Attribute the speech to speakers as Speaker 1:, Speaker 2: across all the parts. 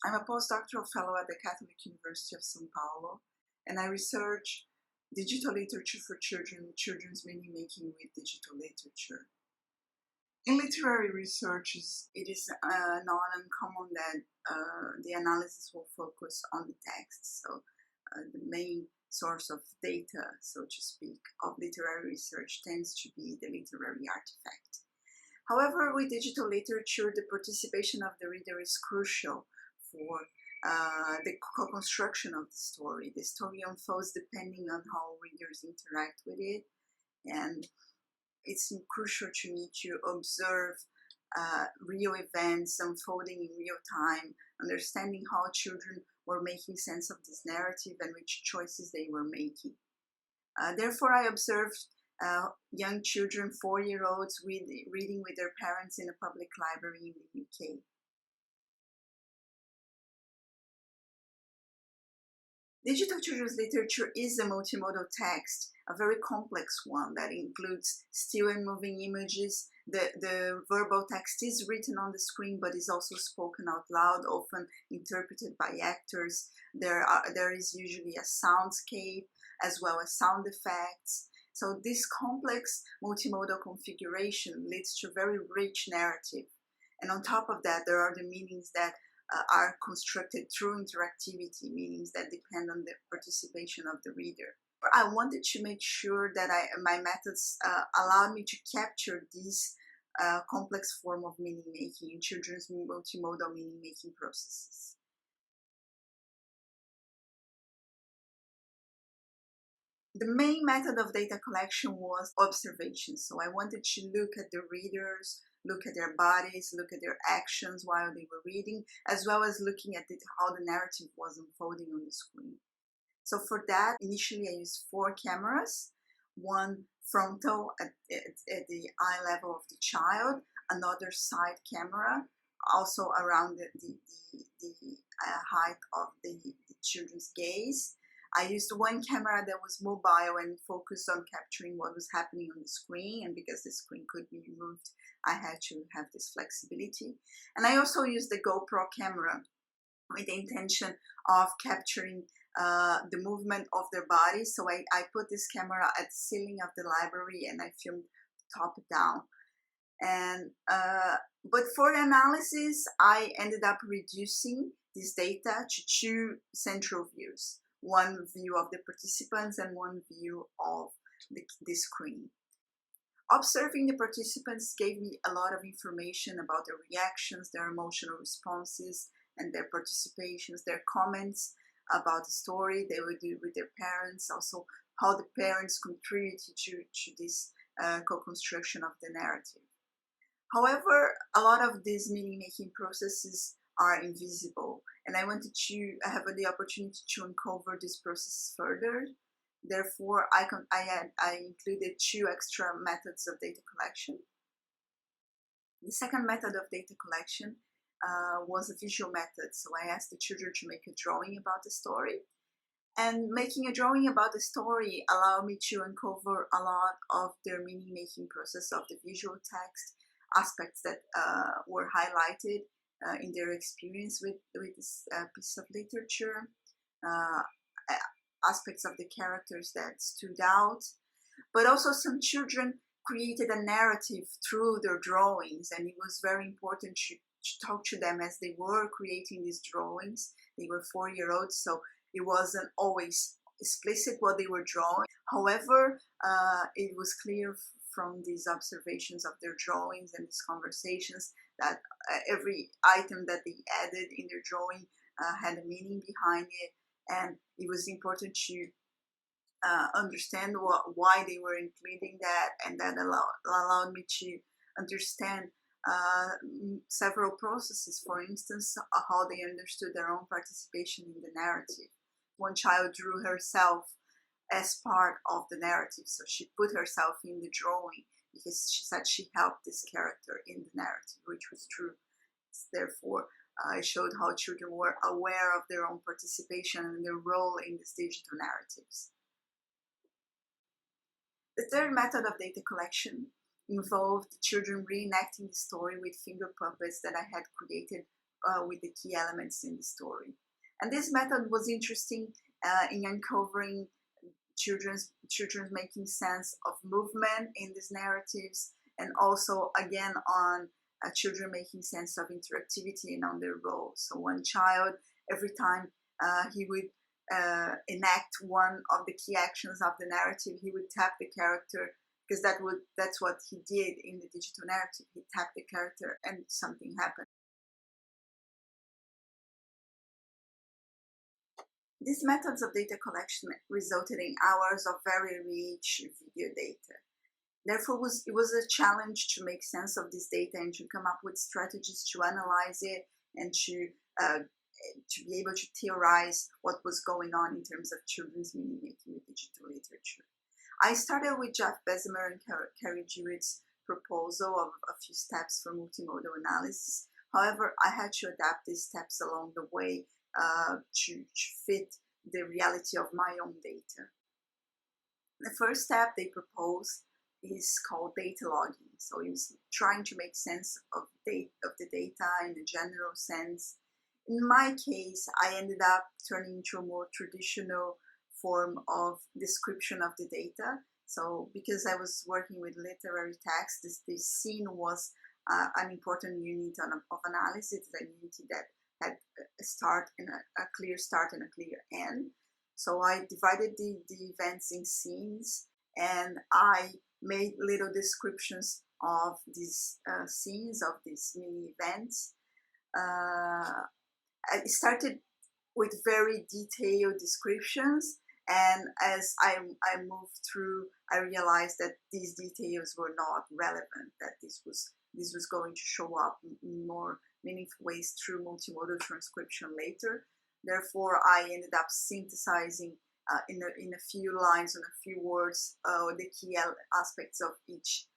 Speaker 1: I'm a postdoctoral fellow at the Catholic University of São Paulo, and I research digital literature for children, children's meaning making with digital literature. In literary research, it is not uncommon that the analysis will focus on the text. So the main source of data, so to speak, of literary research tends to be the literary artifact. However, with digital literature, the participation of the reader is crucial for the co-construction of the story. The story unfolds depending on how readers interact with it, and it's crucial to me to observe real events unfolding in real time, understanding how children were making sense of this narrative and which choices they were making. Therefore, I observed young children, 4-year-olds, reading with their parents in a public library in the UK. Digital children's literature is a multimodal text, a very complex one that includes still and moving images. The verbal text is written on the screen, but is also spoken out loud, often interpreted by actors. There is usually a soundscape as well as sound effects. So this complex multimodal configuration leads to a very rich narrative. And on top of that, there are the meanings that are constructed through interactivity, meanings that depend on the participation of the reader. I wanted to make sure that my methods allowed me to capture this complex form of meaning making in children's multimodal meaning making processes. The main method of data collection was observation. So I wanted to look at the readers, look at their bodies, look at their actions while they were reading, as well as looking at how the narrative was unfolding on the screen. So for that, initially I used 4 cameras, one frontal at the eye level of the child, another side camera, also around the height of the children's gaze. I used one camera that was mobile and focused on capturing what was happening on the screen, and because the screen could be removed, I had to have this flexibility. And I also used the GoPro camera with the intention of capturing the movement of their bodies. So I put this camera at the ceiling of the library and I filmed top down. And but for the analysis, I ended up reducing this data to 2 central views. One view of the participants and one view of the screen. Observing the participants gave me a lot of information about their reactions, their emotional responses, and their participations, their comments about the story they would do with their parents, also how the parents contributed to this co-construction of the narrative. However, a lot of these meaning-making processes are invisible, and I wanted to have the opportunity to uncover this process further. Therefore, I included 2 extra methods of data collection. The second method of data collection was a visual method. So I asked the children to make a drawing about the story. And making a drawing about the story allowed me to uncover a lot of their meaning-making process of the visual text, aspects that were highlighted in their experience with this piece of literature, aspects of the characters that stood out, but also some children created a narrative through their drawings, and it was very important to talk to them as they were creating these drawings. They were 4-year-olds, so it wasn't always explicit what they were drawing. However, it was clear from these observations of their drawings and these conversations that every item that they added in their drawing had a meaning behind it, and it was important to understand why they were including that, and that allowed me to understand several processes. For instance, how they understood their own participation in the narrative. One child drew herself as part of the narrative, so she put herself in the drawing because she said she helped this character in the narrative, which was true. Therefore, I showed how children were aware of their own participation and their role in these digital narratives. The third method of data collection involved children reenacting the story with finger puppets that I had created with the key elements in the story. And this method was interesting in uncovering children's making sense of movement in these narratives, and also again on children making sense of interactivity and on their roles. So one child, every time he would enact one of the key actions of the narrative, he would tap the character, because that's what he did in the digital narrative. He tapped the character and something happened. These methods of data collection resulted in hours of very rich video data. Therefore, it was a challenge to make sense of this data and to come up with strategies to analyze it and to be able to theorize what was going on in terms of children's meaning making with digital literature. I started with Jeff Bezemer and Carrie Jewett's proposal of a few steps for multimodal analysis. However, I had to adapt these steps along the way to fit the reality of my own data. The first step they proposed is called data logging. So it was trying to make sense of the data in a general sense. In my case, I ended up turning into a more traditional form of description of the data. So because I was working with literary text, this scene was an important unit of analysis, a unity that had a start and a clear start and a clear end. So I divided the events in scenes, and I made little descriptions of these scenes, of these mini events. I started with very detailed descriptions, and as I moved through, I realized that these details were not relevant, that this was going to show up in more meaningful ways through multimodal transcription later. Therefore, I ended up synthesizing in a few lines, in a few words, the key aspects of each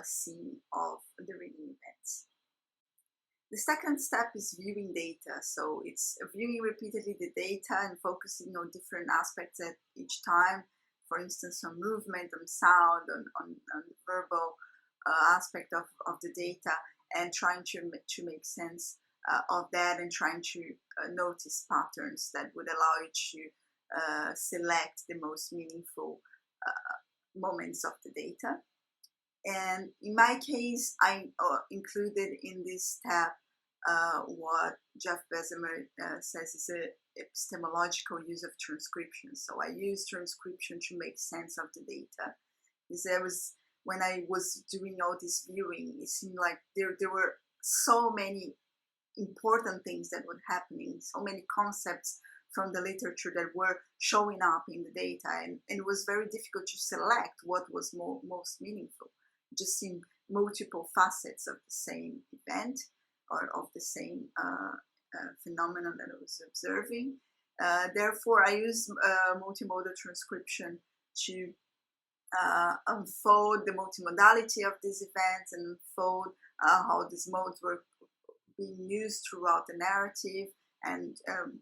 Speaker 1: scene of the reading events. The second step is viewing data. So it's viewing repeatedly the data and focusing on different aspects at each time. For instance, on movement, on sound, on the verbal aspect of the data, and trying to make sense of that, and trying to notice patterns that would allow you to select the most meaningful moments of the data. And in my case, I included in this tab what Jeff Bezemer says is an epistemological use of transcription. So I use transcription to make sense of the data. Because when I was doing all this viewing, it seemed like there were so many important things that were happening, so many concepts from the literature that were showing up in the data, and it was very difficult to select what was most meaningful. It just seemed multiple facets of the same event or of the same phenomenon that I was observing. Therefore, I use multimodal transcription to unfold the multimodality of these events and unfold how these modes were being used throughout the narrative, and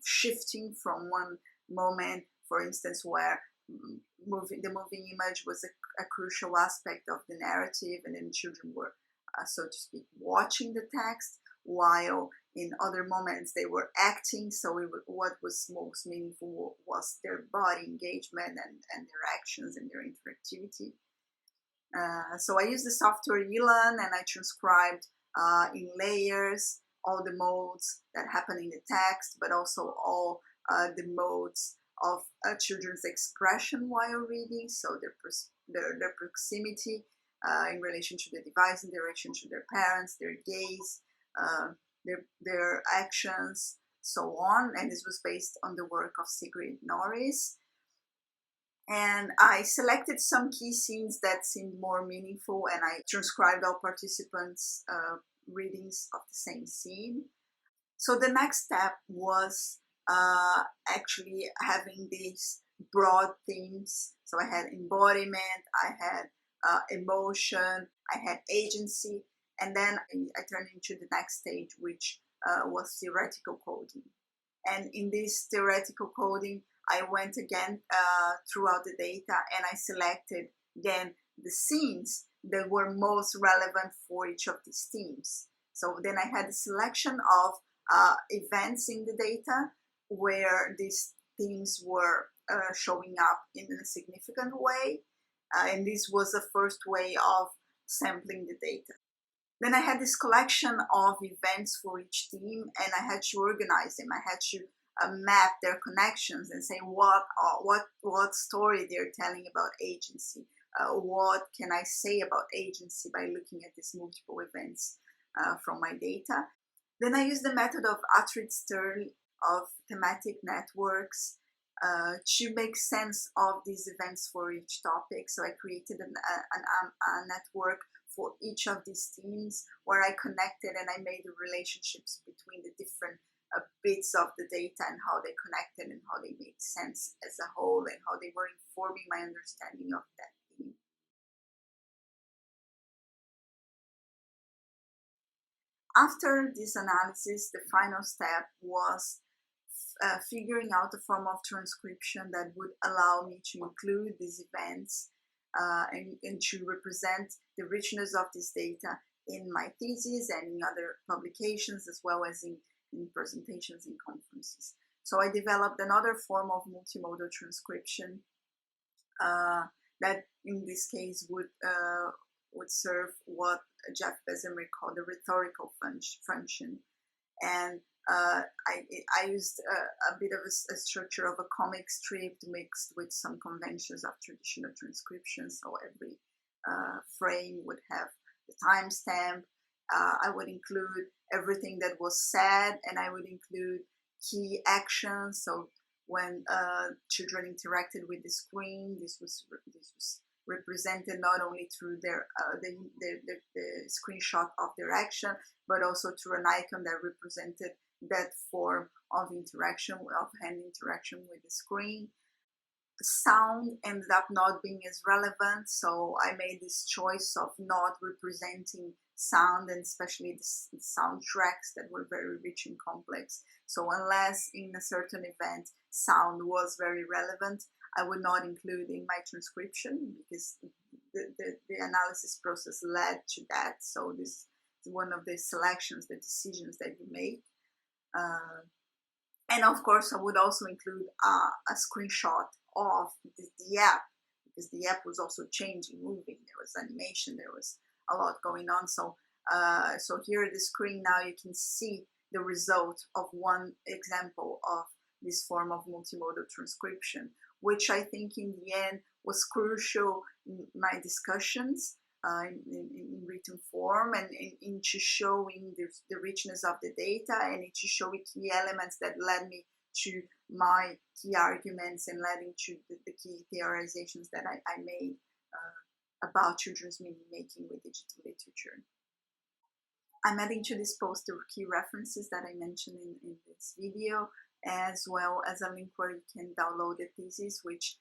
Speaker 1: shifting from one moment, for instance, where the moving image was a crucial aspect of the narrative, and then children were, so to speak, watching the text, while in other moments they were acting. So what was most meaningful was their body engagement and their actions and their interactivity. So I used the software Elan, and I transcribed in layers all the modes that happen in the text, but also all the modes of children's expression while reading. So their proximity in relation to the device, in relation to their parents, their gaze, their actions, so on. And this was based on the work of Norris. And I selected some key scenes that seemed more meaningful, and I transcribed all participants' readings of the same scene. So the next step was actually having these broad themes. So I had embodiment, I had emotion, I had agency, and then I turned into the next stage, which was theoretical coding. And in this theoretical coding, I went again throughout the data, and I selected then the scenes that were most relevant for each of these themes. So then I had a selection of events in the data where these themes were showing up in a significant way. And this was the first way of sampling the data. Then I had this collection of events for each theme, and I had to organize them. I had to map their connections and say what story they're telling about agency. What can I say about agency by looking at these multiple events from my data? Then I used the method of Attride-Stirling of thematic networks to make sense of these events for each topic. So I created a network for each of these themes where I connected and I made the relationships between the different bits of the data and how they connected and how they made sense as a whole and how they were informing my understanding of that theme. After this analysis, the final step was figuring out a form of transcription that would allow me to include these events and to represent the richness of this data in my thesis and in other publications, as well as in presentations and conferences. So I developed another form of multimodal transcription that in this case would serve what Jeff Bezemer called the rhetorical function. And I used a bit of a structure of a comic strip mixed with some conventions of traditional transcription. So every frame would have the timestamp. I would include everything that was said, and I would include key actions. So when children interacted with the screen, this was represented not only through their the screenshot of their action, but also through an icon that represented that form of interaction, of hand interaction with the screen. Sound ended up not being as relevant, so I made this choice of not representing sound, and especially the soundtracks that were very rich and complex. So unless in a certain event sound was very relevant, I would not include in my transcription, because the analysis process led to that. So this is one of the selections, the decisions that you make. And of course, I would also include a screenshot of the app, because the app was also changing, moving. There was animation, there was a lot going on. So, so here at the screen now you can see the result of one example of this form of multimodal transcription, which I think in the end was crucial in my discussions in written form, and into showing the richness of the data, and into showing key elements that led me to my key arguments and leading to the key theorizations that I made about children's meaning making with digital literature. I'm adding to this post the key references that I mentioned in this video, as well as a link where you can download the thesis, which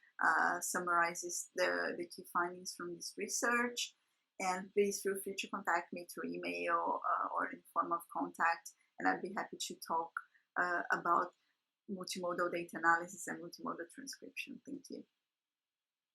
Speaker 1: summarizes the key findings from this research. And please feel free to contact me through email or in form of contact, and I'd be happy to talk about multimodal data analysis and multimodal transcription. Thank you.